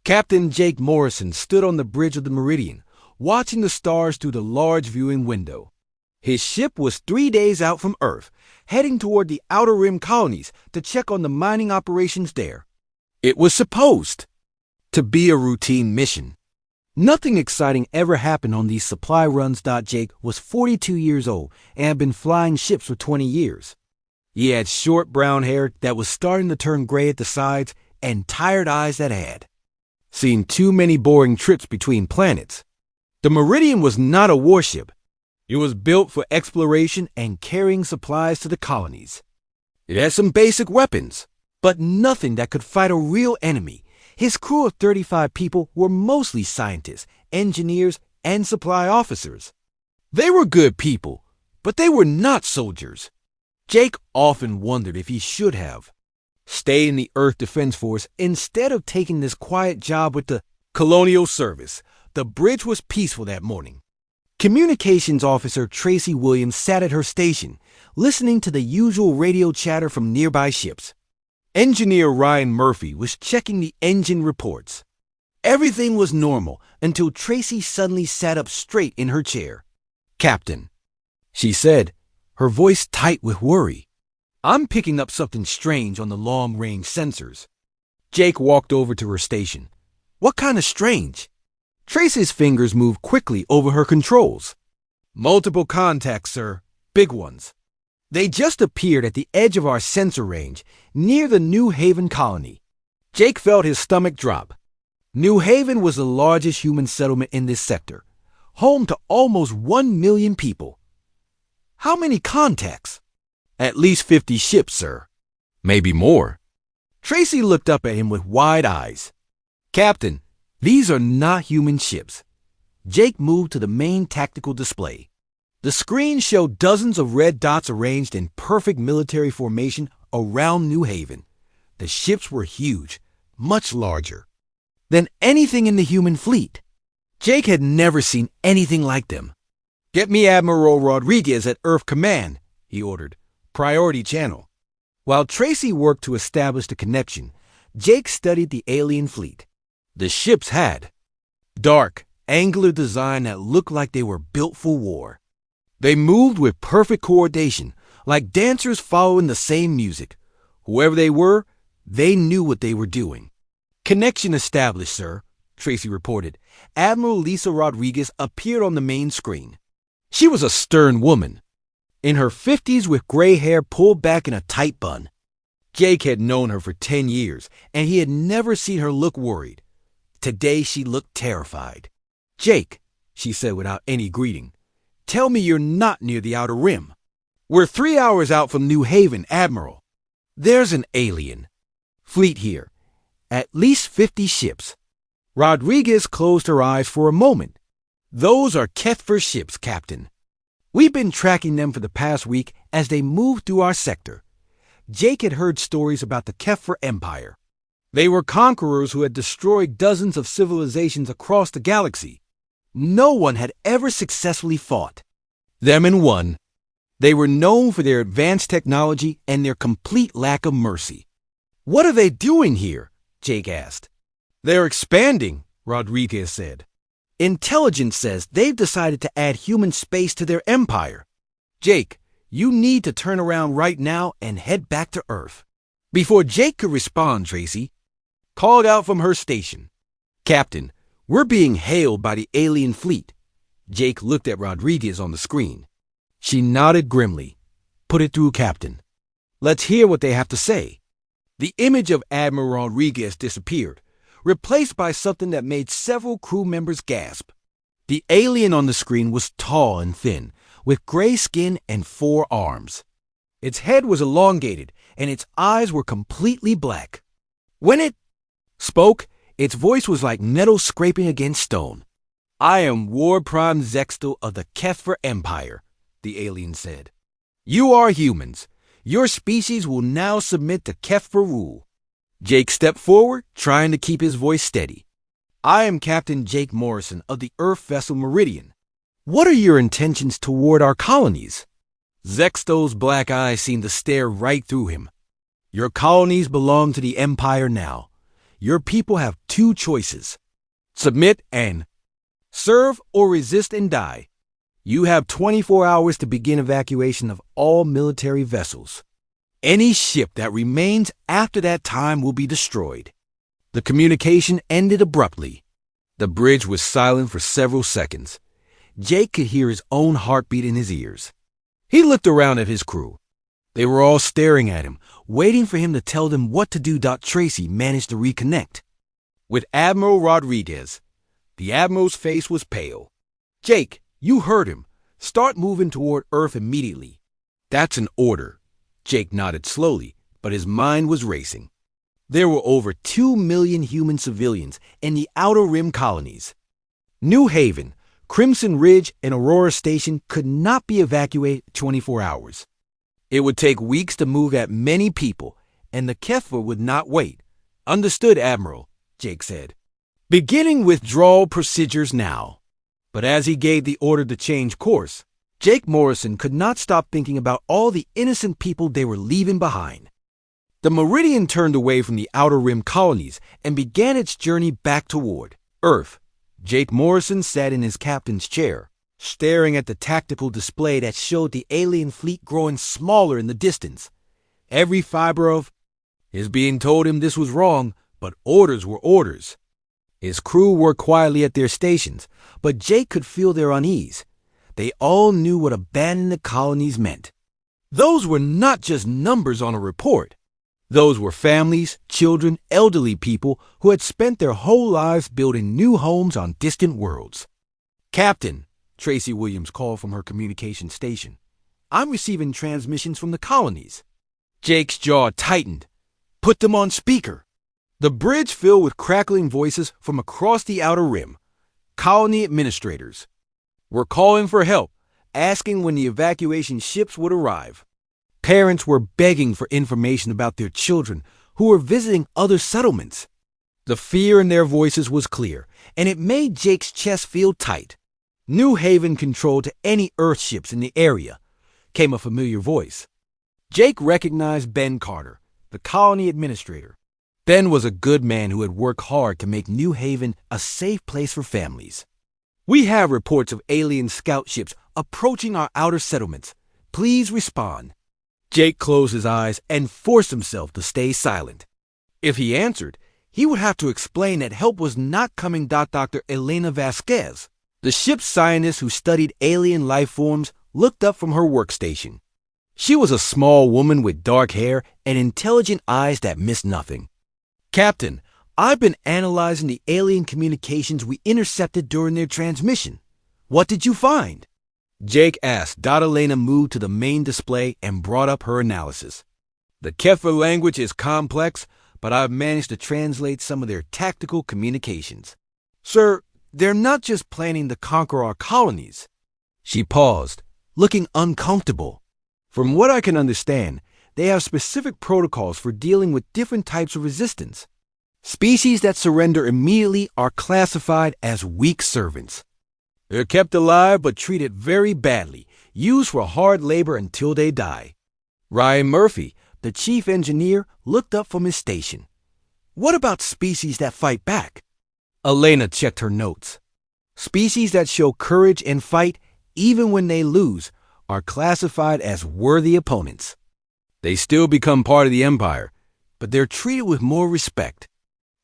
Captain Jake Morrison stood on the bridge of the Meridian, watching the stars through the large viewing window. His ship was 3 days out from Earth, heading toward the Outer Rim colonies to check on the mining operations there. It was supposed to be a routine mission. Nothing exciting ever happened on these supply runs. Jake was 42 years old and had been flying ships for 20 years. He had short brown hair that was starting to turn gray at the sides and tired eyes that had seen too many boring trips between planets. The Meridian was not a warship. It was built for exploration and carrying supplies to the colonies. It had some basic weapons, but nothing that could fight a real enemy. His crew of 35 people were mostly scientists, engineers, and supply officers. They were good people, but they were not soldiers. Jake often wondered if he should have stayed in the Earth Defense Force instead of taking this quiet job with the Colonial Service. The bridge was peaceful that morning. Communications Officer Tracy Williams sat at her station, listening to the usual radio chatter from nearby ships. Engineer Ryan Murphy was checking the engine reports. Everything was normal until Tracy suddenly sat up straight in her chair. "Captain," she said, her voice tight with worry, "I'm picking up something strange on the long-range sensors." Jake walked over to her station. "What kind of strange?" Tracy's fingers moved quickly over her controls. "Multiple contacts, sir. Big ones. They just appeared at the edge of our sensor range, near the New Haven colony." Jake felt his stomach drop. New Haven was the largest human settlement in this sector, home to almost 1 million people. "How many contacts?" "At least 50 ships, sir. Maybe more." Tracy looked up at him with wide eyes. "Captain, these are not human ships." Jake moved to the main tactical display. The screen showed dozens of red dots arranged in perfect military formation around New Haven. The ships were huge, much larger than anything in the human fleet. Jake had never seen anything like them. "Get me Admiral Rodriguez at Earth Command," he ordered. "Priority channel." While Tracy worked to establish the connection, Jake studied the alien fleet. The ships had dark, angular design that looked like they were built for war. They moved with perfect coordination, like dancers following the same music. Whoever they were, they knew what they were doing. "Connection established, sir," Tracy reported. Admiral Lisa Rodriguez appeared on the main screen. She was a stern woman, in her 50s with gray hair pulled back in a tight bun. Jake had known her for 10 years, and he had never seen her look worried. Today she looked terrified. "Jake," she said without any greeting, "tell me you're not near the Outer Rim." "We're 3 hours out from New Haven, Admiral. There's an alien fleet here. At least 50 ships." Rodriguez closed her eyes for a moment. "Those are Keffer ships, Captain. We've been tracking them for the past week as they move through our sector." Jake had heard stories about the Keffer Empire. They were conquerors who had destroyed dozens of civilizations across the galaxy. No one had ever successfully fought them and won. They were known for their advanced technology and their complete lack of mercy. "What are they doing here?" Jake asked. "They're expanding," Rodriguez said. "Intelligence says they've decided to add human space to their empire." "Jake, you need to turn around right now and head back to Earth." Before Jake could respond, Tracy called out from her station, "Captain, we're being hailed by the alien fleet." Jake looked at Rodriguez on the screen. She nodded grimly. "Put it through, Captain. Let's hear what they have to say." The image of Admiral Rodriguez disappeared, replaced by something that made several crew members gasp. The alien on the screen was tall and thin, with gray skin and 4 arms. Its head was elongated, and its eyes were completely black. When it spoke, its voice was like metal scraping against stone. "I am War Prime Zextal of the Keffer Empire," the alien said. "You are humans. Your species will now submit to Keffer rule." Jake stepped forward, trying to keep his voice steady. "I am Captain Jake Morrison of the Earth vessel Meridian. What are your intentions toward our colonies?" Zextal's black eyes seemed to stare right through him. "Your colonies belong to the Empire now. Your people have two choices: submit and serve, or resist and die. You have 24 hours to begin evacuation of all military vessels. Any ship that remains after that time will be destroyed. The communication ended abruptly. The bridge was silent for several seconds. Jake could hear his own heartbeat in his ears. He looked around at his crew. They were all staring at him, waiting for him to tell them what to do. Tracy managed to reconnect with Admiral Rodriguez. The Admiral's face was pale. "Jake, you heard him. Start moving toward Earth immediately." "That's an order." Jake nodded slowly, but his mind was racing. There were over 2 million human civilians in the Outer Rim colonies. New Haven, Crimson Ridge, and Aurora Station could not be evacuated in 24 hours. It would take weeks to move that many people, and the Keffa would not wait. "Understood, Admiral," Jake said. "Beginning withdrawal procedures now." But as he gave the order to change course, Jake Morrison could not stop thinking about all the innocent people they were leaving behind. The Meridian turned away from the Outer Rim colonies and began its journey back toward Earth. Jake Morrison sat in his captain's chair, staring at the tactical display that showed the alien fleet growing smaller in the distance. Every fiber of his being told him this was wrong, but orders were orders. His crew worked quietly at their stations, but Jake could feel their unease. They all knew what abandoning the colonies meant. Those were not just numbers on a report. Those were families, children, elderly people who had spent their whole lives building new homes on distant worlds. "Captain," Tracy Williams called from her communication station, "I'm receiving transmissions from the colonies." Jake's jaw tightened. "Put them on speaker." The bridge filled with crackling voices from across the Outer Rim. Colony administrators were calling for help, asking when the evacuation ships would arrive. Parents were begging for information about their children who were visiting other settlements. The fear in their voices was clear, and it made Jake's chest feel tight. "New Haven control to any Earth ships in the area," came a familiar voice. Jake recognized Ben Carter, the colony administrator. Ben was a good man who had worked hard to make New Haven a safe place for families. "We have reports of alien scout ships approaching our outer settlements. Please respond." Jake closed his eyes and forced himself to stay silent. If he answered, he would have to explain that help was not coming. Dr. Elena Vasquez, the ship's scientist who studied alien life forms, looked up from her workstation. She was a small woman with dark hair and intelligent eyes that missed nothing. "Captain, I've been analyzing the alien communications we intercepted during their transmission. What did you find?" Jake asked. Elena moved to the main display and brought up her analysis. "The Keffa language is complex, but I've managed to translate some of their tactical communications. Sir, they're not just planning to conquer our colonies." She paused, looking uncomfortable. "From what I can understand, they have specific protocols for dealing with different types of resistance. Species that surrender immediately are classified as weak servants. They're kept alive but treated very badly, used for hard labor until they die." Ryan Murphy, the chief engineer, looked up from his station. "What about species that fight back?" Elena checked her notes. "Species that show courage and fight, even when they lose, are classified as worthy opponents. They still become part of the Empire, but they're treated with more respect.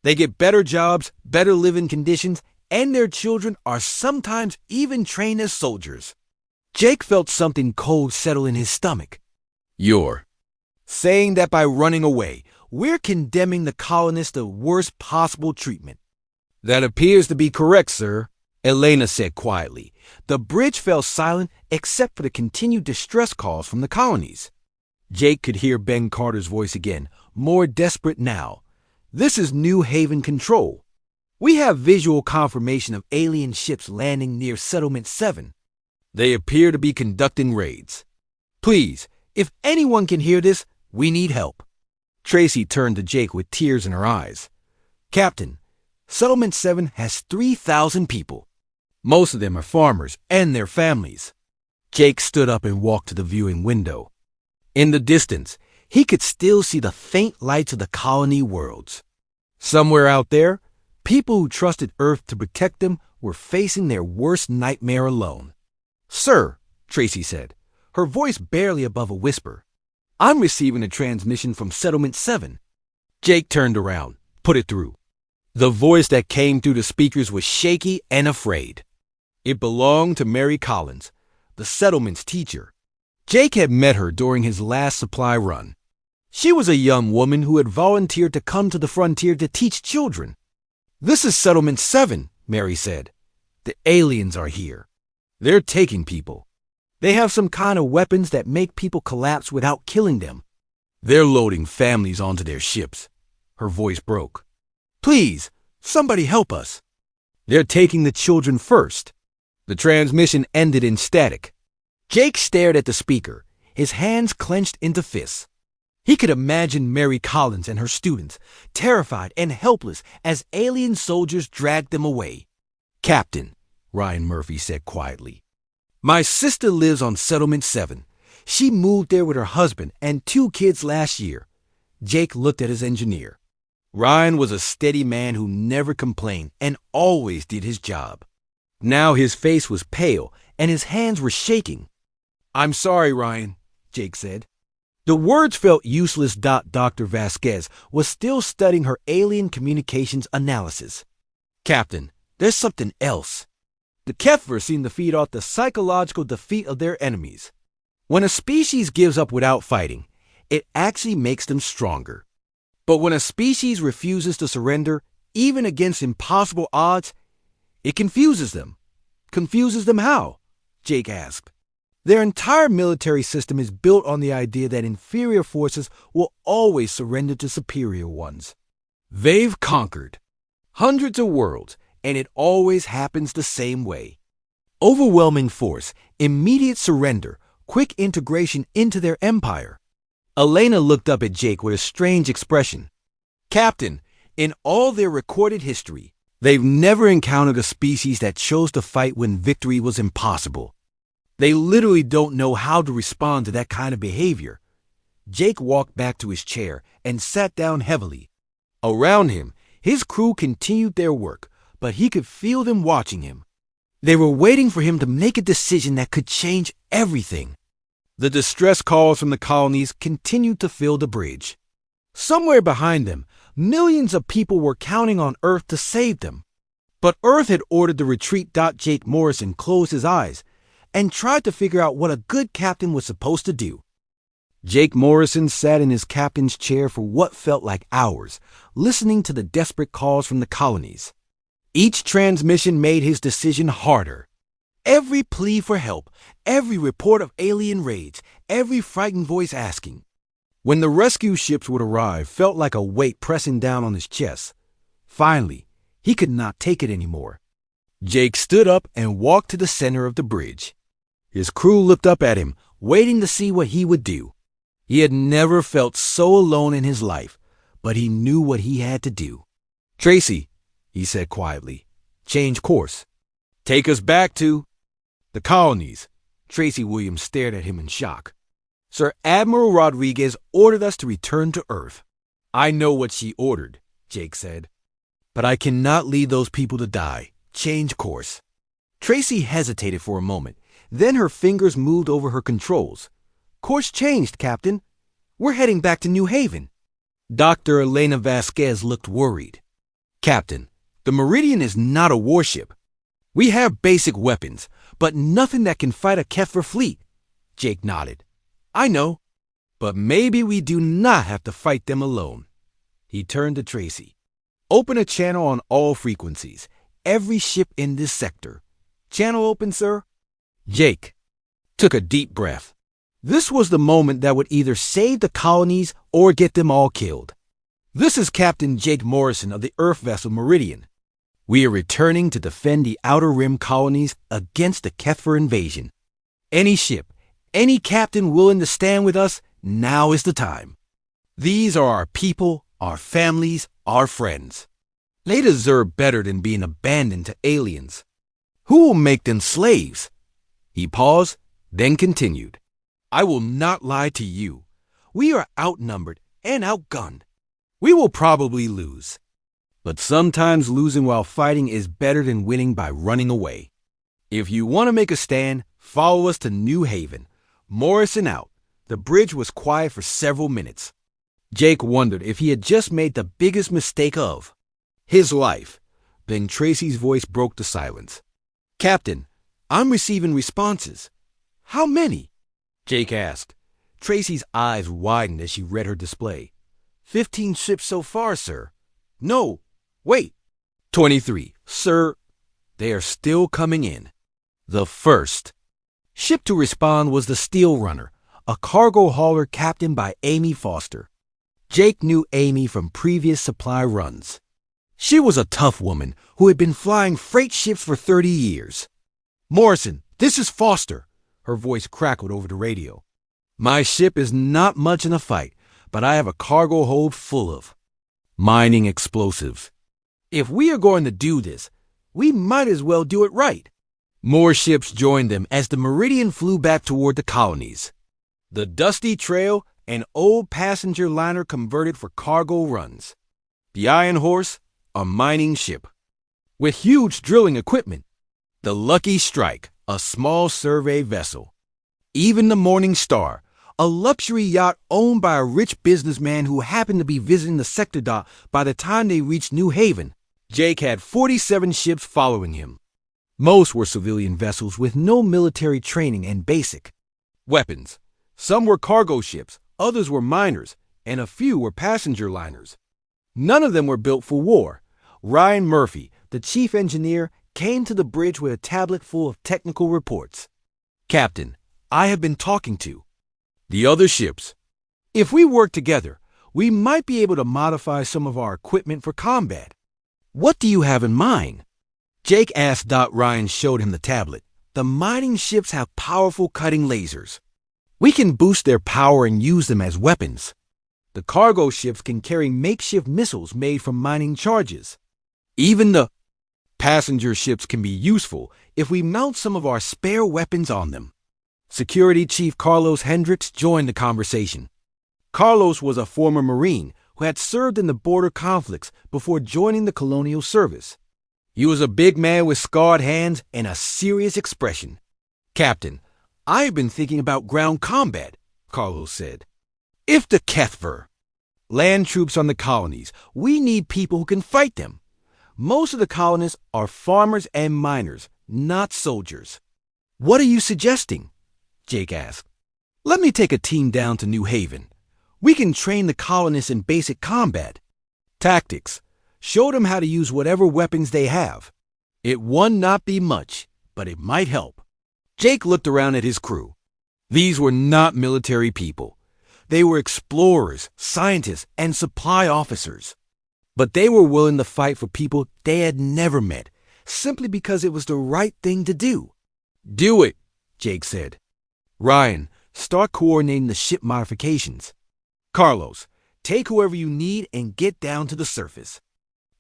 They get better jobs, better living conditions, and their children are sometimes even trained as soldiers." Jake felt something cold settle in his stomach. "You're saying that by running away, we're condemning the colonists to the worst possible treatment?" "That appears to be correct, sir," Elena said quietly. The bridge fell silent except for the continued distress calls from the colonies. Jake could hear Ben Carter's voice again, more desperate now. "This is New Haven Control. We have visual confirmation of alien ships landing near Settlement 7. They appear to be conducting raids. Please, if anyone can hear this, we need help." Tracy turned to Jake with tears in her eyes. "Captain, Settlement 7 has 3,000 people. Most of them are farmers and their families." Jake stood up and walked to the viewing window. In the distance, he could still see the faint lights of the colony worlds. Somewhere out there, people who trusted Earth to protect them were facing their worst nightmare alone. "Sir," Tracy said, her voice barely above a whisper, "I'm receiving a transmission from Settlement 7. Jake turned around, put it through. The voice that came through the speakers was shaky and afraid. It belonged to Mary Collins, the settlement's teacher. Jake had met her during his last supply run. She was a young woman who had volunteered to come to the frontier to teach children. "This is Settlement 7, Mary said. "The aliens are here. They're taking people. They have some kind of weapons that make people collapse without killing them. They're loading families onto their ships." Her voice broke. "Please, somebody help us. They're taking the children first." The transmission ended in static. Jake stared at the speaker, his hands clenched into fists. He could imagine Mary Collins and her students, terrified and helpless as alien soldiers dragged them away. "Captain," Ryan Murphy said quietly, "my sister lives on Settlement 7. She moved there with her husband and 2 kids last year." Jake looked at his engineer. Ryan was a steady man who never complained and always did his job. Now his face was pale and his hands were shaking. "I'm sorry, Ryan," Jake said. The words felt useless. Dr. Vasquez was still studying her alien communications analysis. "Captain, there's something else. The Kefir seem to feed off the psychological defeat of their enemies. When a species gives up without fighting, it actually makes them stronger. But when a species refuses to surrender, even against impossible odds, it confuses them." "Confuses them how?" Jake asked. "Their entire military system is built on the idea that inferior forces will always surrender to superior ones. They've conquered hundreds of worlds, and it always happens the same way. Overwhelming force, immediate surrender, quick integration into their empire." Elena looked up at Jake with a strange expression. "Captain, in all their recorded history, they've never encountered a species that chose to fight when victory was impossible. They literally don't know how to respond to that kind of behavior." Jake walked back to his chair and sat down heavily. Around him, his crew continued their work, but he could feel them watching him. They were waiting for him to make a decision that could change everything. The distress calls from the colonies continued to fill the bridge. Somewhere behind them, millions of people were counting on Earth to save them. But Earth had ordered the retreat. Jake Morrison closed his eyes and tried to figure out what a good captain was supposed to do. Jake Morrison sat in his captain's chair for what felt like hours, listening to the desperate calls from the colonies. Each transmission made his decision harder. Every plea for help, every report of alien raids, every frightened voice asking. When the rescue ships would arrive, felt like a weight pressing down on his chest. Finally, he could not take it anymore. Jake stood up and walked to the center of the bridge. His crew looked up at him, waiting to see what he would do. He had never felt so alone in his life, but he knew what he had to do. "Tracy," he said quietly, "change course. Take us back to—" "The colonies." Tracy Williams stared at him in shock. "Sir Admiral Rodriguez ordered us to return to Earth." "I know what she ordered," Jake said. "But I cannot leave those people to die. Change course." Tracy hesitated for a moment. Then her fingers moved over her controls. "Course changed, Captain. We're heading back to New Haven." Dr. Elena Vasquez looked worried. "Captain, the Meridian is not a warship. We have basic weapons, but nothing that can fight a Kefir fleet." Jake nodded. "I know, but maybe we do not have to fight them alone." He turned to Tracy. "Open a channel on all frequencies. Every ship in this sector. Channel open, sir." Jake took a deep breath. This was the moment that would either save the colonies or get them all killed. "This is Captain Jake Morrison of the Earth vessel Meridian. We are returning to defend the Outer Rim colonies against the Kefir invasion. Any ship, any captain willing to stand with us, now is the time. These are our people, our families, our friends. They deserve better than being abandoned to aliens. Who will make them slaves?" He paused, then continued. "I will not lie to you. We are outnumbered and outgunned. We will probably lose. But sometimes losing while fighting is better than winning by running away. If you want to make a stand, follow us to New Haven. Morrison out. The bridge was quiet for several minutes. Jake wondered if he had just made the biggest mistake of his life. Then Tracy's voice broke the silence. "Captain, I'm receiving responses." "How many?" Jake asked. Tracy's eyes widened as she read her display. 15 ships so far, sir." "No, wait." 23. "Sir, they are still coming in." The first ship to respond was the Steel Runner, a cargo hauler captained by Amy Foster. Jake knew Amy from previous supply runs. She was a tough woman who had been flying freight ships for 30 years. "Morrison, this is Foster." Her voice crackled over the radio. "My ship is not much in a fight, but I have a cargo hold full of mining explosives. If we are going to do this, we might as well do it right." More ships joined them as the Meridian flew back toward the colonies. The Dusty Trail, an old passenger liner converted for cargo runs. The Iron Horse, a mining ship with huge drilling equipment. The Lucky Strike, a small survey vessel. Even the Morning Star, a luxury yacht owned by a rich businessman who happened to be visiting the sector dock by the time they reached New Haven. Jake had 47 ships following him. Most were civilian vessels with no military training and basic weapons. Some were cargo ships, others were miners, and a few were passenger liners. None of them were built for war. Ryan Murphy, the chief engineer, came to the bridge with a tablet full of technical reports. "Captain, I have been talking to the other ships. If we work together, we might be able to modify some of our equipment for combat." "What do you have in mind?" Jake asked. Ryan showed him the tablet. "The mining ships have powerful cutting lasers. We can boost their power and use them as weapons. The cargo ships can carry makeshift missiles made from mining charges. Even the passenger ships can be useful if we mount some of our spare weapons on them." Security Chief Carlos Hendricks joined the conversation. Carlos was a former Marine who had served in the border conflicts before joining the Colonial Service. He was a big man with scarred hands and a serious expression. "Captain, I have been thinking about ground combat," Carlos said. "If the Kethver land troops on the colonies, we need people who can fight them. Most of the colonists are farmers and miners, not soldiers." "What are you suggesting?" Jake asked. "Let me take a team down to New Haven. We can train the colonists in basic combat tactics. Show them how to use whatever weapons they have. It would not be much, but it might help." Jake looked around at his crew. These were not military people. They were explorers, scientists, and supply officers. But they were willing to fight for people they had never met, simply because it was the right thing to do. "Do it," Jake said. "Ryan, start coordinating the ship modifications. Carlos, take whoever you need and get down to the surface.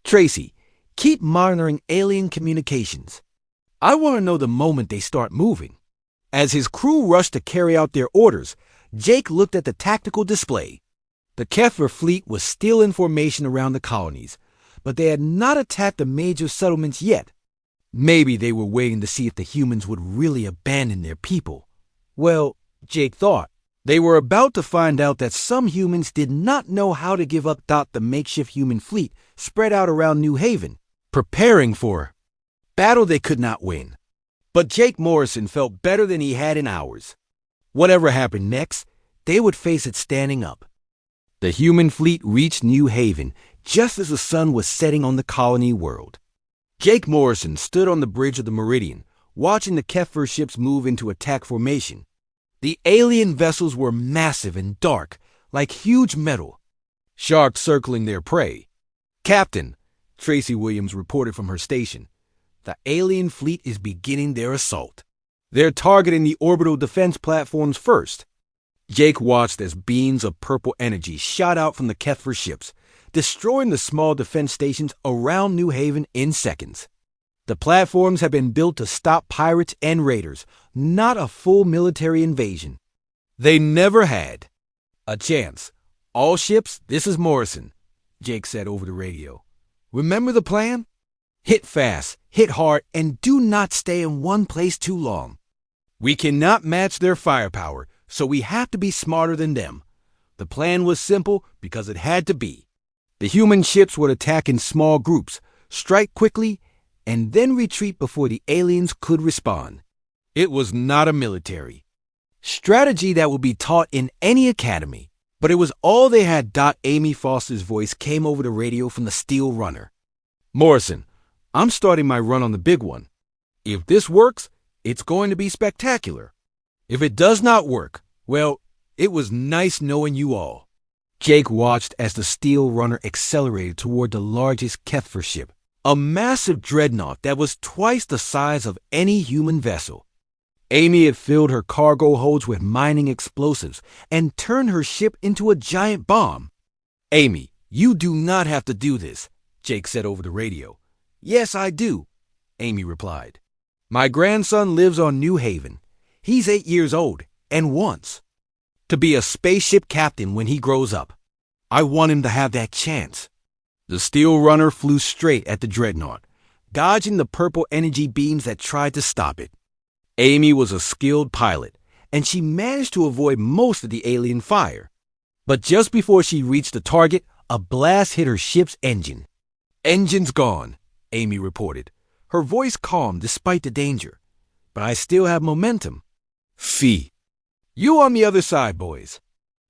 Tracy, keep monitoring alien communications. I want to know the moment they start moving." As his crew rushed to carry out their orders, Jake looked at the tactical display. The Kethver fleet was still in formation around the colonies, but they had not attacked the major settlements yet. Maybe they were waiting to see if the humans would really abandon their people. Well, Jake thought, they were about to find out that some humans did not know how to give up. The makeshift human fleet spread out around New Haven, preparing for battle they could not win. But Jake Morrison felt better than he had in hours. Whatever happened next, they would face it standing up. The human fleet reached New Haven just as the sun was setting on the colony world. Jake Morrison stood on the bridge of the Meridian, watching the Kethver ships move into attack formation. The alien vessels were massive and dark, like huge metal sharks circling their prey. "Captain," Tracy Williams reported from her station, "the alien fleet is beginning their assault. They're targeting the orbital defense platforms first." Jake watched as beams of purple energy shot out from the Kethver ships, destroying the small defense stations around New Haven in seconds. The platforms had been built to stop pirates and raiders, not a full military invasion. They never had a chance. "All ships, this is Morrison," Jake said over the radio. Remember the plan? Hit fast, hit hard, and do not stay in one place too long. We cannot match their firepower, so we have to be smarter than them. The plan was simple because it had to be. The human ships would attack in small groups, strike quickly, and then retreat before the aliens could respond. It was not a military strategy that would be taught in any academy, but it was all they had. Amy Foster's voice came over the radio from the steel runner. Morrison, I'm starting my run on the big one. If this works, it's going to be spectacular. If it does not work, well, it was nice knowing you all. Jake watched as the steel runner accelerated toward the largest Kefir ship, a massive dreadnought that was twice the size of any human vessel. Amy had filled her cargo holds with mining explosives and turned her ship into a giant bomb. Amy, you do not have to do this, Jake said over the radio. Yes, I do, Amy replied. My grandson lives on New Haven. He's 8 years old and wants to be a spaceship captain when he grows up. I want him to have that chance. The steel runner flew straight at the dreadnought, dodging the purple energy beams that tried to stop it. Amy was a skilled pilot, and she managed to avoid most of the alien fire. But just before she reached the target, a blast hit her ship's engine. Engine's gone, Amy reported, her voice calm despite the danger. But I still have momentum. Fee. You on the other side, boys.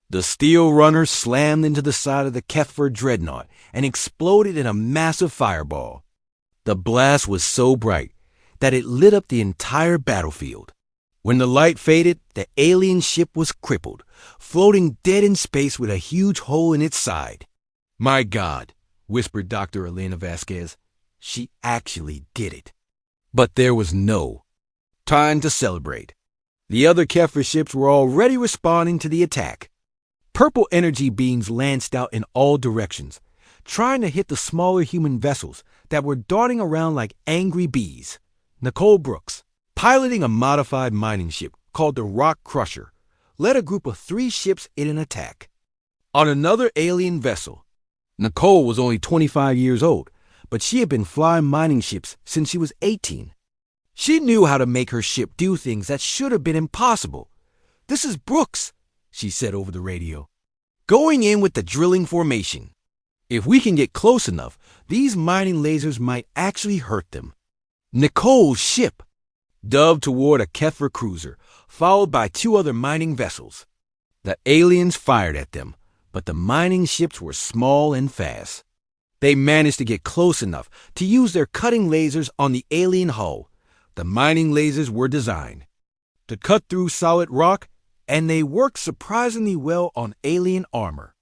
The steel runner slammed into the side of the Kefir dreadnought and exploded in a massive fireball. The blast was so bright that it lit up the entire battlefield. When the light faded, the alien ship was crippled, floating dead in space with a huge hole in its side. My God, whispered Dr. Elena Vasquez. She actually did it. But there was no time to celebrate. The other Kefir ships were already responding to the attack. Purple energy beams lanced out in all directions, trying to hit the smaller human vessels that were darting around like angry bees. Nicole Brooks, piloting a modified mining ship called the Rock Crusher, led a group of 3 ships in an attack. On another alien vessel, Nicole was only 25 years old, but she had been flying mining ships since she was 18. She knew how to make her ship do things that should have been impossible. This is Brooks, she said over the radio. Going in with the drilling formation. If we can get close enough, these mining lasers might actually hurt them. Nicole's ship dove toward a Kefir cruiser, followed by 2 other mining vessels. The aliens fired at them, but the mining ships were small and fast. They managed to get close enough to use their cutting lasers on the alien hull. The mining lasers were designed to cut through solid rock, and they worked surprisingly well on alien armor.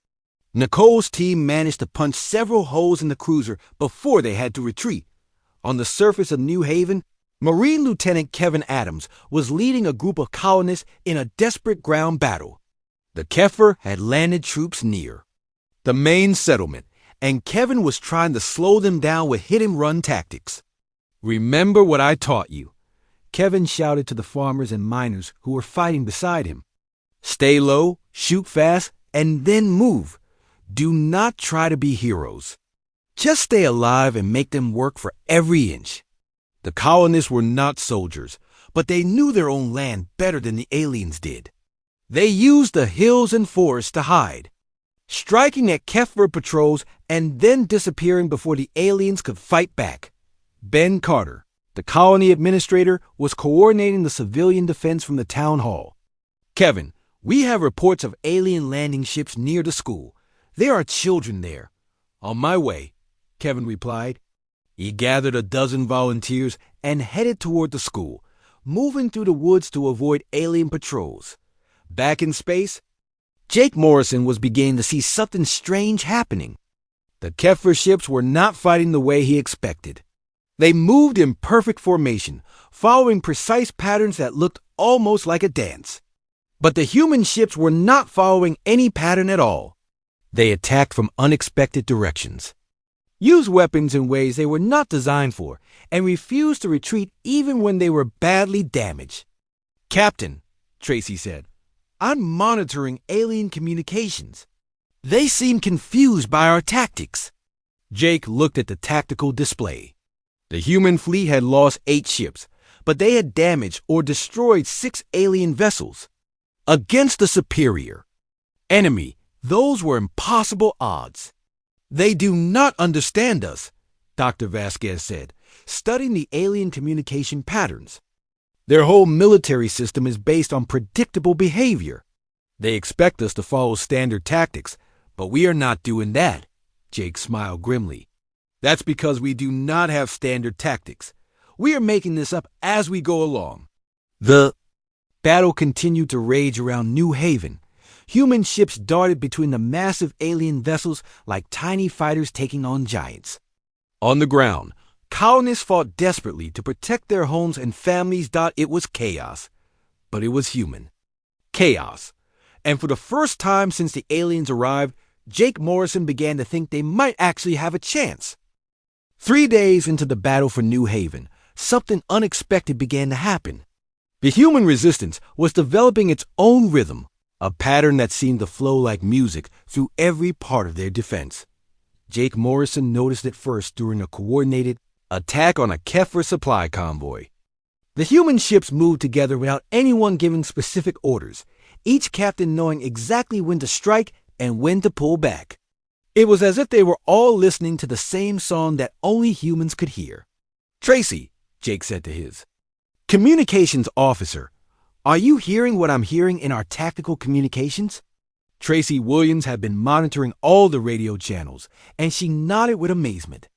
Nicole's team managed to punch several holes in the cruiser before they had to retreat. On the surface of New Haven, Marine Lieutenant Kevin Adams was leading a group of colonists in a desperate ground battle. The Kefir had landed troops near the main settlement, and Kevin was trying to slow them down with hit-and-run tactics. Remember what I taught you, Kevin shouted to the farmers and miners who were fighting beside him. Stay low, shoot fast, and then move. Do not try to be heroes. Just stay alive and make them work for every inch. The colonists were not soldiers, but they knew their own land better than the aliens did. They used the hills and forests to hide, striking at Kefir patrols and then disappearing before the aliens could fight back. Ben Carter, the colony administrator, was coordinating the civilian defense from the town hall. Kevin, we have reports of alien landing ships near the school. There are children there. On my way, Kevin replied. He gathered a dozen volunteers and headed toward the school, moving through the woods to avoid alien patrols. Back in space, Jake Morrison was beginning to see something strange happening. The Kefir ships were not fighting the way he expected. They moved in perfect formation, following precise patterns that looked almost like a dance. But the human ships were not following any pattern at all. They attacked from unexpected directions, used weapons in ways they were not designed for, and refused to retreat even when they were badly damaged. Captain, Tracy said, I'm monitoring alien communications. They seem confused by our tactics. Jake looked at the tactical display. The human fleet had lost 8 ships, but they had damaged or destroyed 6 alien vessels. Against the superior enemy, those were impossible odds. They do not understand us, Dr. Vasquez said, studying the alien communication patterns. Their whole military system is based on predictable behavior. They expect us to follow standard tactics, but we are not doing that, Jake smiled grimly. That's because we do not have standard tactics. We are making this up as we go along. The battle continued to rage around New Haven. Human ships darted between the massive alien vessels like tiny fighters taking on giants. On the ground, colonists fought desperately to protect their homes and families. It was chaos, but it was human. Chaos. And for the first time since the aliens arrived, Jake Morrison began to think they might actually have a chance. 3 days into the battle for New Haven, something unexpected began to happen. The human resistance was developing its own rhythm, a pattern that seemed to flow like music through every part of their defense. Jake Morrison noticed it first during a coordinated attack on a Kefir supply convoy. The human ships moved together without anyone giving specific orders, each captain knowing exactly when to strike and when to pull back. It was as if they were all listening to the same song that only humans could hear. "Tracy," Jake said to his communications officer, "are you hearing what I'm hearing in our tactical communications?" Tracy Williams had been monitoring all the radio channels, and she nodded with amazement.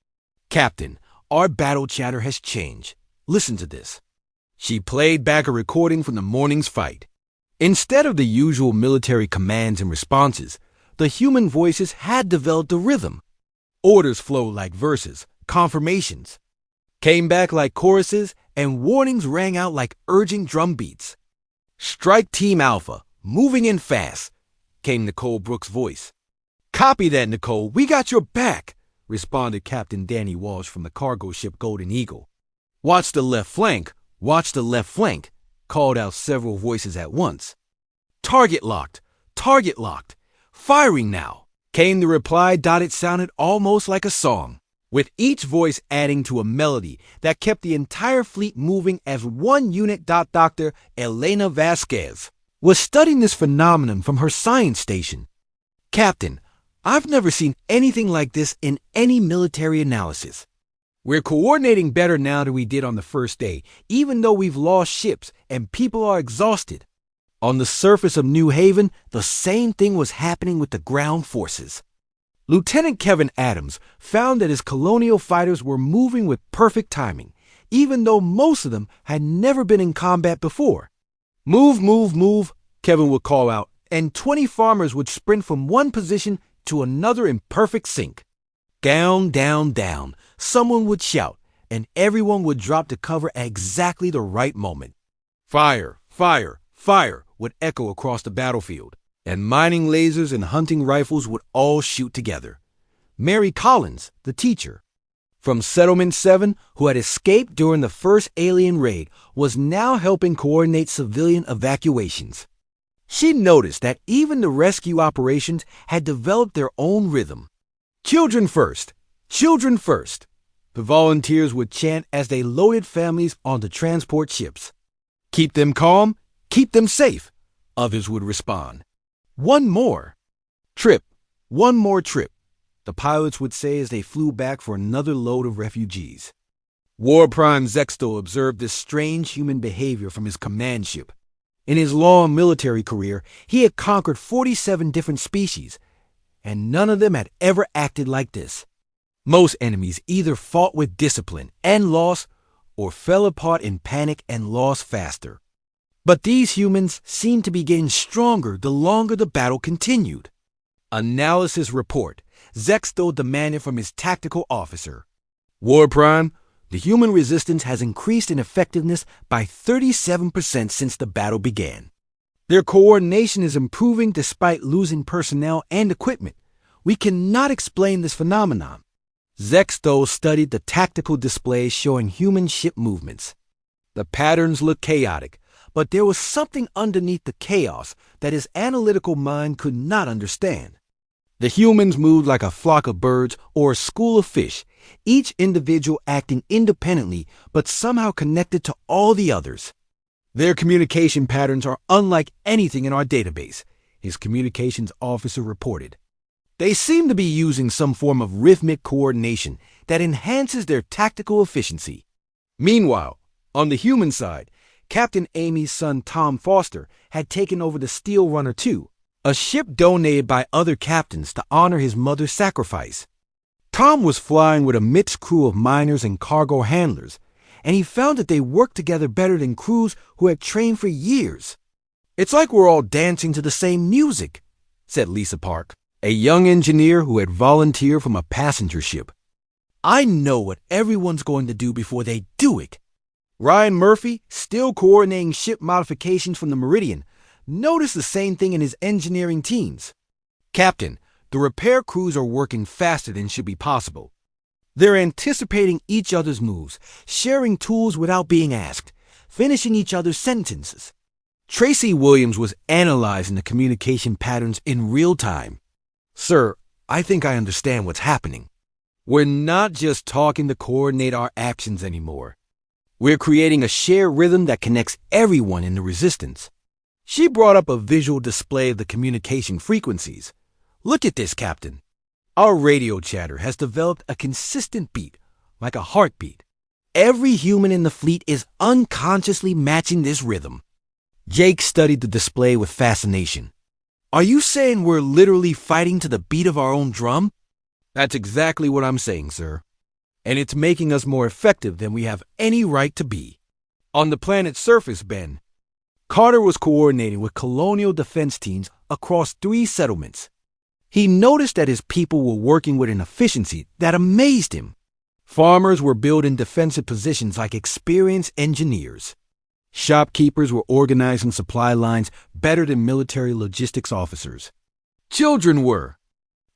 "Captain, our battle chatter has changed. Listen to this." She played back a recording from the morning's fight. Instead of the usual military commands and responses, the human voices had developed a rhythm. Orders flowed like verses, confirmations came back like choruses, and warnings rang out like urging drum beats. "Strike Team Alpha, moving in fast," came Nicole Brooks' voice. "Copy that, Nicole. We got your back," responded Captain Danny Walsh from the cargo ship Golden Eagle. "Watch the left flank, watch the left flank," called out several voices at once. Target locked, firing now," came the reply. It sounded almost like a song, with each voice adding to a melody that kept the entire fleet moving as one unit. Dr. Elena Vasquez was studying this phenomenon from her science station. "Captain, I've never seen anything like this in any military analysis. We're coordinating better now than we did on the first day, even though we've lost ships and people are exhausted." On the surface of New Haven, the same thing was happening with the ground forces. Lieutenant Kevin Adams found that his colonial fighters were moving with perfect timing, even though most of them had never been in combat before. "Move, move, move," Kevin would call out, and 20 farmers would sprint from one position to another in perfect sync. "Down, down, down," someone would shout, and everyone would drop to cover at exactly the right moment. "Fire, fire, fire," would echo across the battlefield, and mining lasers and hunting rifles would all shoot together. Mary Collins, the teacher from Settlement 7, who had escaped during the first alien raid, was now helping coordinate civilian evacuations. She noticed that even the rescue operations had developed their own rhythm. "Children first, children first," the volunteers would chant as they loaded families onto transport ships. "Keep them calm, keep them safe," others would respond. "One more trip, one more trip," the pilots would say as they flew back for another load of refugees. War Prime Zexto observed this strange human behavior from his command ship. In his long military career, he had conquered 47 different species, and none of them had ever acted like this. Most enemies either fought with discipline and lost, or fell apart in panic and lost faster. But these humans seemed to be getting stronger the longer the battle continued. Analysis report, Zexto demanded from his tactical officer. "War Prime, the human resistance has increased in effectiveness by 37% since the battle began. Their coordination is improving despite losing personnel and equipment. We cannot explain this phenomenon." Zexto studied the tactical displays showing human ship movements. The patterns looked chaotic, but there was something underneath the chaos that his analytical mind could not understand. The humans moved like a flock of birds or a school of fish, each individual acting independently but somehow connected to all the others. Their communication patterns are unlike anything in our database, his communications officer reported. They seem to be using some form of rhythmic coordination that enhances their tactical efficiency. Meanwhile, on the human side, Captain Amy's son Tom Foster had taken over the Steel Runner II, a ship donated by other captains to honor his mother's sacrifice. Tom was flying with a mixed crew of miners and cargo handlers, and he found that they worked together better than crews who had trained for years. "It's like we're all dancing to the same music," said Lisa Park, a young engineer who had volunteered from a passenger ship. "I know what everyone's going to do before they do it." Ryan Murphy, still coordinating ship modifications from the Meridian, noticed the same thing in his engineering teams. "Captain, the repair crews are working faster than should be possible. They're anticipating each other's moves, sharing tools without being asked, finishing each other's sentences." Tracy Williams was analyzing the communication patterns in real time. "Sir, I think I understand what's happening. We're not just talking to coordinate our actions anymore. We're creating a shared rhythm that connects everyone in the resistance." She brought up a visual display of the communication frequencies. "Look at this, Captain. Our radio chatter has developed a consistent beat, like a heartbeat. Every human in the fleet is unconsciously matching this rhythm." Jake studied the display with fascination. "Are you saying we're literally fighting to the beat of our own drum?" "That's exactly what I'm saying, sir. And it's making us more effective than we have any right to be." On the planet's surface, Ben, Carter was coordinating with colonial defense teams across 3 settlements. He noticed that his people were working with an efficiency that amazed him. Farmers were building defensive positions like experienced engineers. Shopkeepers were organizing supply lines better than military logistics officers. Children were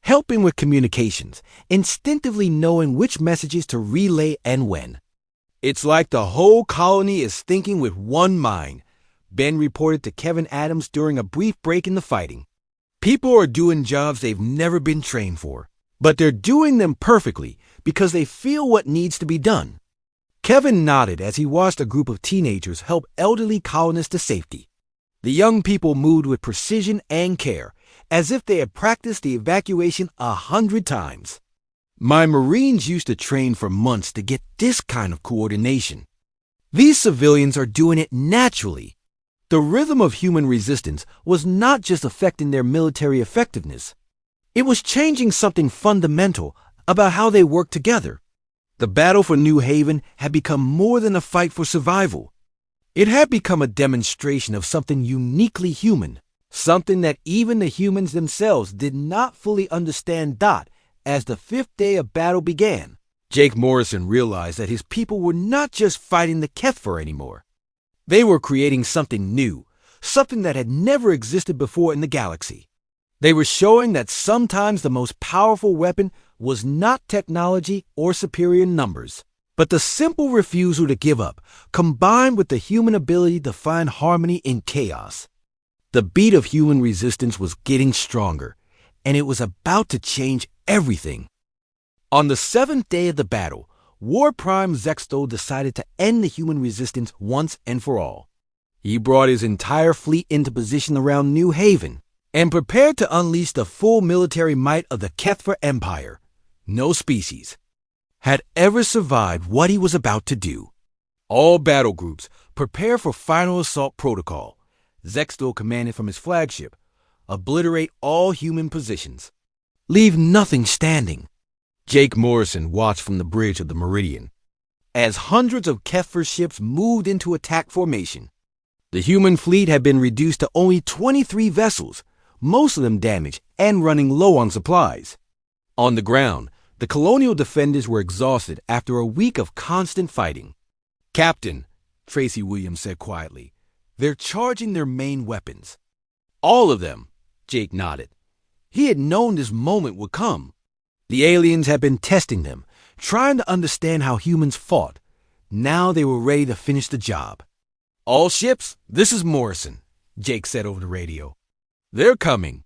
helping with communications, instinctively knowing which messages to relay and when. "It's like the whole colony is thinking with one mind," Ben reported to Kevin Adams during a brief break in the fighting. "People are doing jobs they've never been trained for, but they're doing them perfectly because they feel what needs to be done." Kevin nodded as he watched a group of teenagers help elderly colonists to safety. The young people moved with precision and care, as if they had practiced the evacuation 100 times. "My Marines used to train for months to get this kind of coordination. These civilians are doing it naturally." The rhythm of human resistance was not just affecting their military effectiveness. It was changing something fundamental about how they worked together. The battle for New Haven had become more than a fight for survival. It had become a demonstration of something uniquely human, something that even the humans themselves did not fully understand. As the 5th day of battle began, Jake Morrison realized that his people were not just fighting the Kethfer anymore. They were creating something new, something that had never existed before in the galaxy. They were showing that sometimes the most powerful weapon was not technology or superior numbers, but the simple refusal to give up, combined with the human ability to find harmony in chaos. The beat of human resistance was getting stronger, and it was about to change everything. On the 7th day of the battle, War Prime Zextol decided to end the human resistance once and for all. He brought his entire fleet into position around New Haven and prepared to unleash the full military might of the Kethfer Empire. No species had ever survived what he was about to do. "All battle groups, prepare for final assault protocol," Zextol commanded from his flagship. "Obliterate all human positions. Leave nothing standing." Jake Morrison watched from the bridge of the Meridian as hundreds of Kethfer ships moved into attack formation. The human fleet had been reduced to only 23 vessels, most of them damaged and running low on supplies. On the ground, the colonial defenders were exhausted after a week of constant fighting. "Captain," Tracy Williams said quietly, "they're charging their main weapons." "All of them," Jake nodded. He had known this moment would come. The aliens had been testing them, trying to understand how humans fought. Now they were ready to finish the job. "All ships, this is Morrison," Jake said over the radio. "They're coming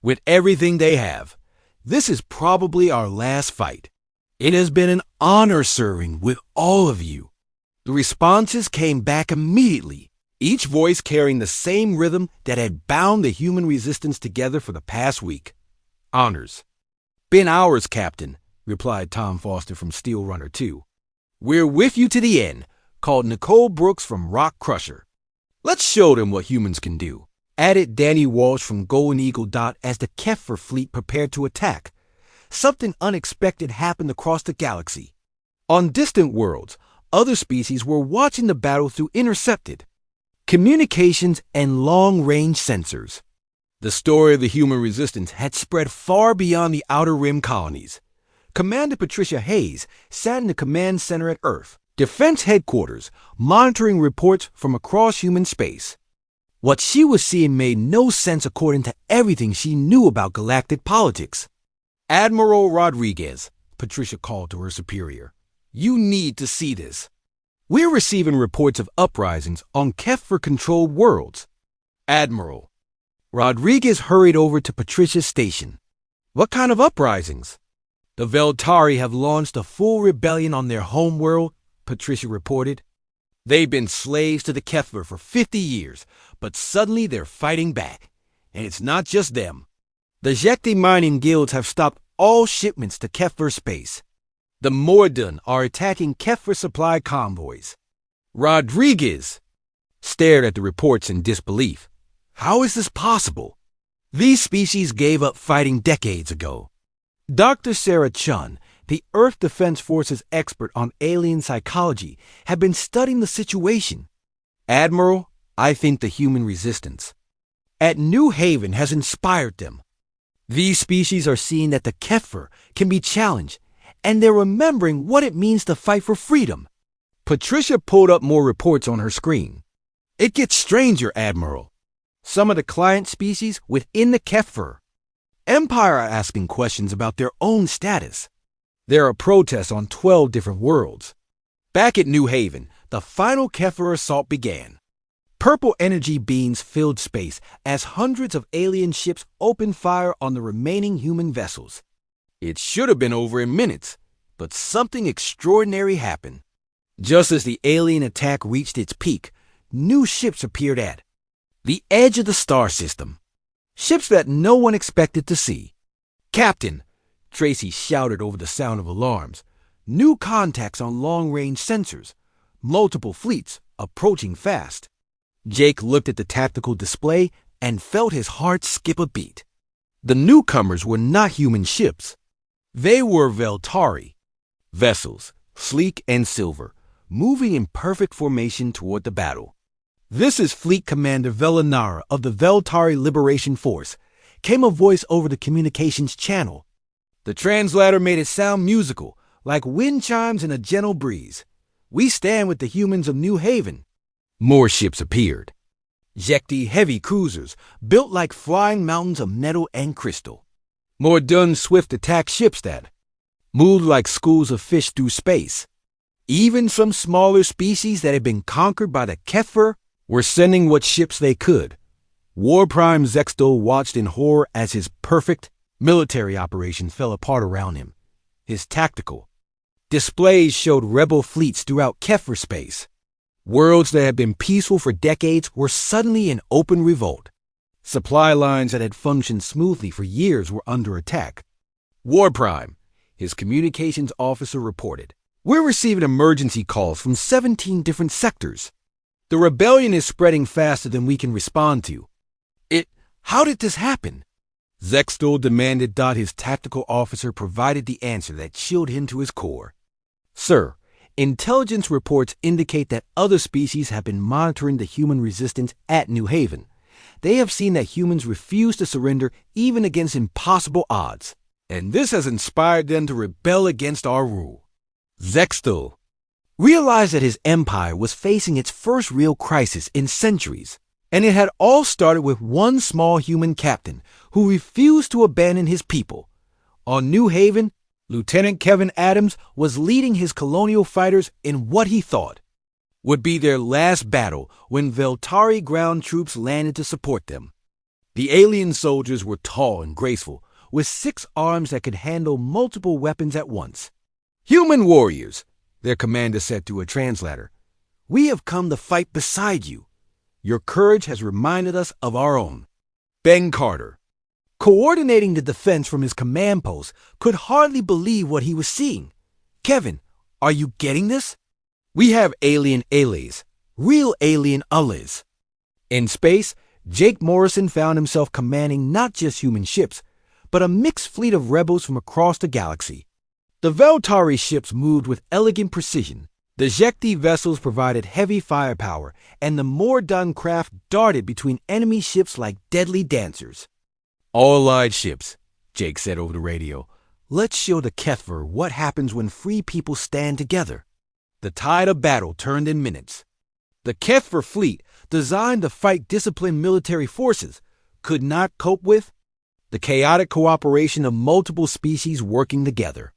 with everything they have. This is probably our last fight. It has been an honor serving with all of you." The responses came back immediately, each voice carrying the same rhythm that had bound the human resistance together for the past week. "Honors." "Been ours, Captain," replied Tom Foster from Steel Runner 2. "We're with you to the end," called Nicole Brooks from Rock Crusher. "Let's show them what humans can do," added Danny Walsh from Golden Eagle Dot as the Kepler fleet prepared to attack. Something unexpected happened across the galaxy. On distant worlds, other species were watching the battle through intercepted communications and long-range sensors. The story of the human resistance had spread far beyond the Outer Rim colonies. Commander Patricia Hayes sat in the command center at Earth, Defense Headquarters, monitoring reports from across human space. What she was seeing made no sense according to everything she knew about galactic politics. "Admiral Rodriguez," Patricia called to her superior, "you need to see this. We're receiving reports of uprisings on Kepler-controlled worlds." "Admiral." Rodriguez hurried over to Patricia's station. "What kind of uprisings?" "The Veltari have launched a full rebellion on their home world," Patricia reported. "They've been slaves to the Kepler for 50 years, but suddenly they're fighting back. And it's not just them. The Jekti mining guilds have stopped all shipments to Kepler space. The Mordun are attacking Kepler supply convoys." Rodriguez stared at the reports in disbelief. "How is this possible? These species gave up fighting decades ago." Dr. Sarah Chun, the Earth Defense Force's expert on alien psychology, had been studying the situation. "Admiral, I think the human resistance at New Haven has inspired them. These species are seeing that the Kepler can be challenged, and they're remembering what it means to fight for freedom." Patricia pulled up more reports on her screen. "It gets stranger, Admiral. Some of the client species within the Kepler Empire are asking questions about their own status. There are protests on 12 different worlds." Back at New Haven, the final Kepler assault began. Purple energy beams filled space as hundreds of alien ships opened fire on the remaining human vessels. It should have been over in minutes, but something extraordinary happened. Just as the alien attack reached its peak, new ships appeared at the edge of the star system. Ships that no one expected to see. "Captain," Tracy shouted over the sound of alarms, "new contacts on long-range sensors. Multiple fleets approaching fast." Jake looked at the tactical display and felt his heart skip a beat. The newcomers were not human ships. They were Veltari vessels, sleek and silver, moving in perfect formation toward the battle. "This is Fleet Commander Velinara of the Veltari Liberation Force," came a voice over the communications channel. The translator made it sound musical, like wind chimes in a gentle breeze. "We stand with the humans of New Haven." More ships appeared. Jekti heavy cruisers, built like flying mountains of metal and crystal. Mordun swift attack ships that moved like schools of fish through space. Even some smaller species that had been conquered by the Kepler were sending what ships they could. War Prime Zexto watched in horror as his perfect military operation fell apart around him. His tactical displays showed rebel fleets throughout Kepler space. Worlds that had been peaceful for decades were suddenly in open revolt. Supply lines that had functioned smoothly for years were under attack. "War Prime," his communications officer reported, "we're receiving emergency calls from 17 different sectors. The rebellion is spreading faster than we can respond to." How did this happen?" Zextol demanded. His tactical officer provided the answer that chilled him to his core. "Sir, intelligence reports indicate that other species have been monitoring the human resistance at New Haven. They have seen that humans refuse to surrender even against impossible odds, and this has inspired them to rebel against our rule." Zextol realized that his empire was facing its first real crisis in centuries, and it had all started with one small human captain who refused to abandon his people. On New Haven, Lieutenant Kevin Adams was leading his colonial fighters in what he thought would be their last battle when Veltari ground troops landed to support them. The alien soldiers were tall and graceful, with 6 arms that could handle multiple weapons at once. "Human warriors," their commander said to a translator, "we have come to fight beside you. Your courage has reminded us of our own." Ben Carter, coordinating the defense from his command post, could hardly believe what he was seeing. "Kevin, are you getting this? We have alien allies, real alien allies." In space, Jake Morrison found himself commanding not just human ships, but a mixed fleet of rebels from across the galaxy. The Veltari ships moved with elegant precision. The Jekti vessels provided heavy firepower, and the Mordan craft darted between enemy ships like deadly dancers. "All Allied ships," Jake said over the radio, "let's show the Kethver what happens when free people stand together." The tide of battle turned in minutes. The Kethver fleet, designed to fight disciplined military forces, could not cope with the chaotic cooperation of multiple species working together.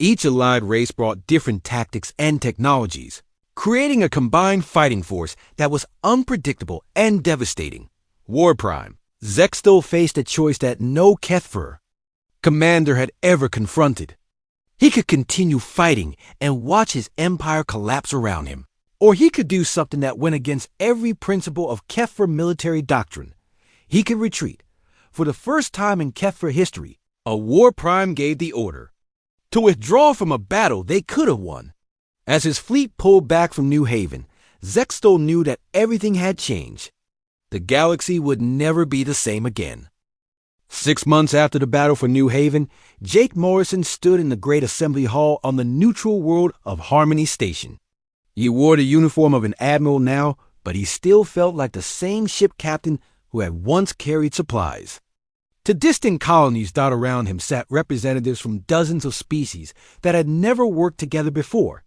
Each allied race brought different tactics and technologies, creating a combined fighting force that was unpredictable and devastating. War Prime, Zexto faced a choice that no Kethver commander had ever confronted. He could continue fighting and watch his empire collapse around him, or he could do something that went against every principle of Kethver military doctrine. He could retreat. For the first time in Kethver history, a War Prime gave the order to withdraw from a battle they could have won. As his fleet pulled back from New Haven, Zexto knew that everything had changed. The galaxy would never be the same again. 6 months after the battle for New Haven, Jake Morrison stood in the Great Assembly Hall on the neutral world of Harmony Station. He wore the uniform of an admiral now, but he still felt like the same ship captain who had once carried supplies. To distant colonies dotted around him sat representatives from dozens of species that had never worked together before.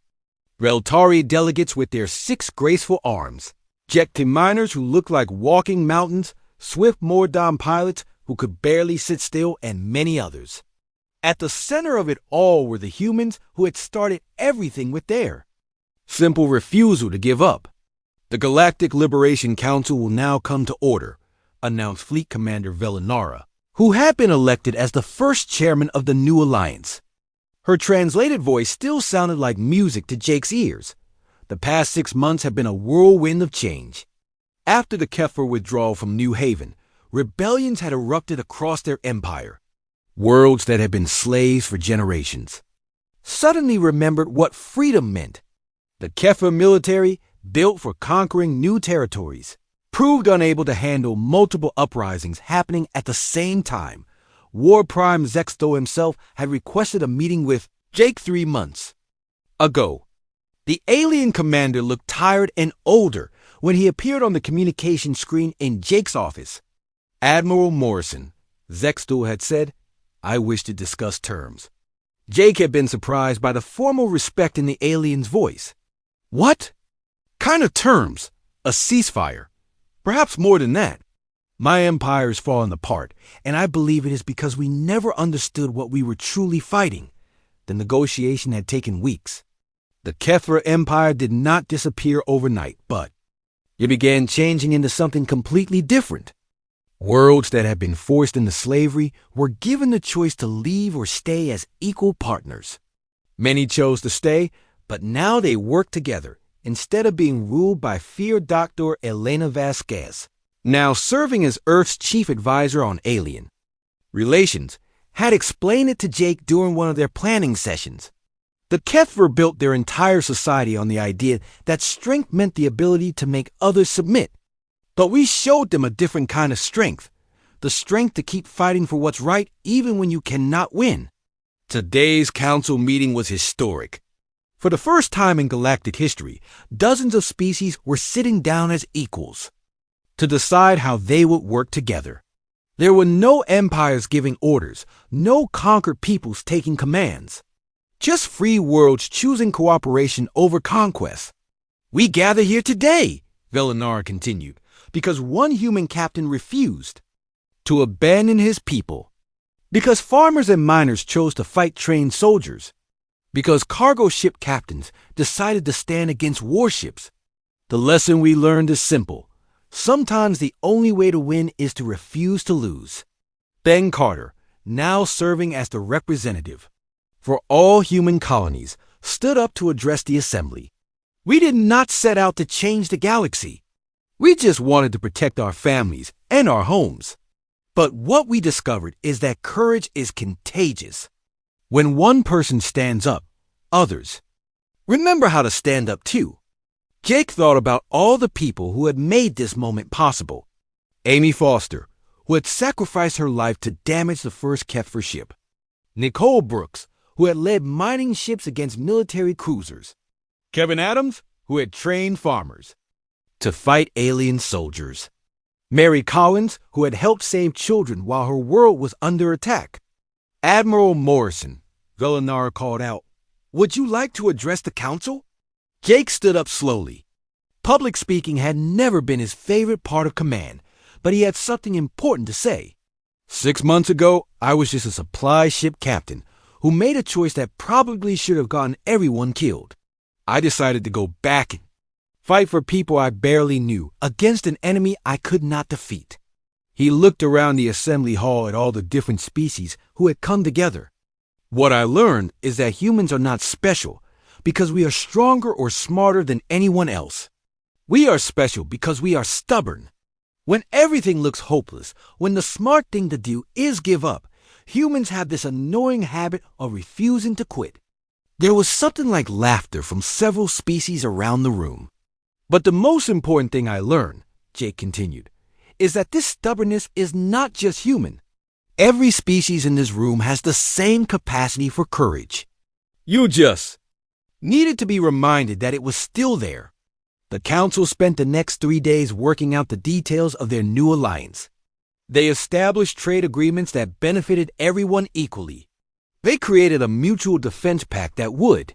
Reltari delegates with their 6 graceful arms, Jekti miners who looked like walking mountains, swift Mordan pilots who could barely sit still, and many others. At the center of it all were the humans who had started everything with their simple refusal to give up. "The Galactic Liberation Council will now come to order," announced Fleet Commander Velinara, who had been elected as the first chairman of the new alliance. Her translated voice still sounded like music to Jake's ears. The past 6 months had been a whirlwind of change. After the Kethver withdrawal from New Haven, rebellions had erupted across their empire. Worlds that had been slaves for generations suddenly remembered what freedom meant. The Kethver military, built for conquering new territories, proved unable to handle multiple uprisings happening at the same time. War Prime Zexto himself had requested a meeting with Jake 3 months ago. The alien commander looked tired and older when he appeared on the communication screen in Jake's office. "Admiral Morrison," Zexto had said, "I wish to discuss terms." Jake had been surprised by the formal respect in the alien's voice. "What kind of terms? A ceasefire? Perhaps more than that. My empire is falling apart, and I believe it is because we never understood what we were truly fighting. The negotiation had taken weeks. The Kethver Empire did not disappear overnight, but it began changing into something completely different. Worlds that had been forced into slavery were given the choice to leave or stay as equal partners. Many chose to stay, but now they worked together, instead of being ruled by Fear Dr. Elena Vasquez, now serving as Earth's chief advisor on alien relations, had explained it to Jake during one of their planning sessions. The Kethver built their entire society on the idea that strength meant the ability to make others submit. But we showed them a different kind of strength, the strength to keep fighting for what's right even when you cannot win. Today's council meeting was historic. For the first time in galactic history, dozens of species were sitting down as equals to decide how they would work together. There were no empires giving orders, no conquered peoples taking commands, just free worlds choosing cooperation over conquest. "We gather here today," Velinara continued, "because one human captain refused to abandon his people, because farmers and miners chose to fight trained soldiers, because cargo ship captains decided to stand against warships. The lesson we learned is simple. Sometimes the only way to win is to refuse to lose." Ben Carter, now serving as the representative for all human colonies, stood up to address the assembly. We did not set out to change the galaxy. We just wanted to protect our families and our homes. But what we discovered is that courage is contagious. When one person stands up, others remember how to stand up too. Jake thought about all the people who had made this moment possible. Amy Foster, who had sacrificed her life to damage the first Kepler ship. Nicole Brooks, who had led mining ships against military cruisers. Kevin Adams, who had trained farmers to fight alien soldiers. Mary Collins, who had helped save children while her world was under attack. Admiral Morrison, Villanara called out, "Would you like to address the council?" Jake stood up slowly. Public speaking had never been his favorite part of command, but he had something important to say. 6 months ago, I was just a supply ship captain who made a choice that probably should have gotten everyone killed. I decided to go back and fight for people I barely knew against an enemy I could not defeat. He looked around the assembly hall at all the different species who had come together. What I learned is that humans are not special because we are stronger or smarter than anyone else. We are special because we are stubborn. When everything looks hopeless, when the smart thing to do is give up, humans have this annoying habit of refusing to quit. There was something like laughter from several species around the room. But the most important thing I learned, Jake continued, is that this stubbornness is not just human. Every species in this room has the same capacity for courage. You just needed to be reminded that it was still there. The council spent the next 3 days working out the details of their new alliance. They established trade agreements that benefited everyone equally. They created a mutual defense pact that would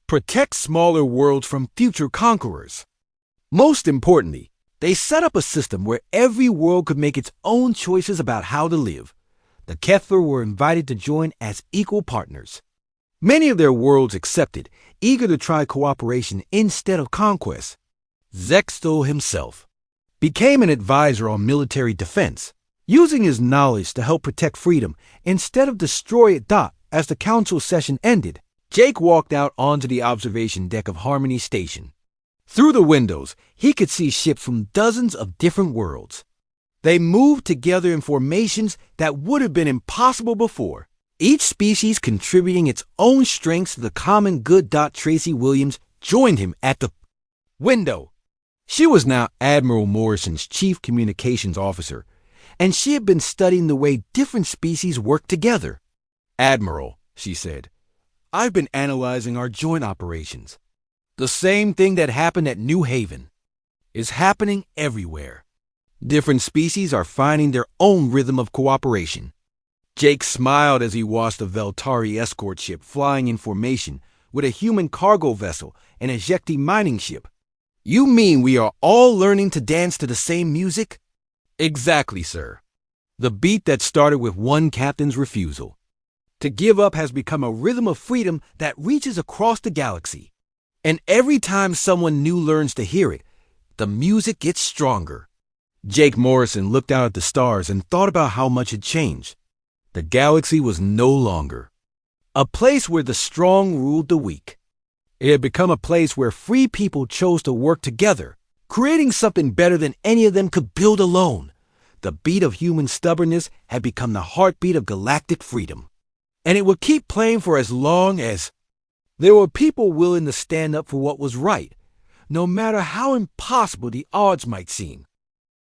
protect smaller worlds from future conquerors. Most importantly, they set up a system where every world could make its own choices about how to live. The Kepler were invited to join as equal partners. Many of their worlds accepted, eager to try cooperation instead of conquest. Zexto himself became an advisor on military defense, using his knowledge to help protect freedom instead of destroy it. As the council session ended, Jake walked out onto the observation deck of Harmony Station. Through the windows, he could see ships from dozens of different worlds. They moved together in formations that would have been impossible before, each species contributing its own strengths to the common good. Tracy Williams joined him at the window. She was now Admiral Morrison's chief communications officer, and she had been studying the way different species work together. "Admiral," she said, "I've been analyzing our joint operations. The same thing that happened at New Haven is happening everywhere. Different species are finding their own rhythm of cooperation." Jake smiled as he watched a Veltari escort ship flying in formation with a human cargo vessel and a Jekti mining ship. "You mean we are all learning to dance to the same music?" "Exactly, sir. The beat that started with one captain's refusal to give up has become a rhythm of freedom that reaches across the galaxy. And every time someone new learns to hear it, the music gets stronger." Jake Morrison looked out at the stars and thought about how much had changed. The galaxy was no longer a place where the strong ruled the weak. It had become a place where free people chose to work together, creating something better than any of them could build alone. The beat of human stubbornness had become the heartbeat of galactic freedom. And it would keep playing for as long as there were people willing to stand up for what was right, no matter how impossible the odds might seem.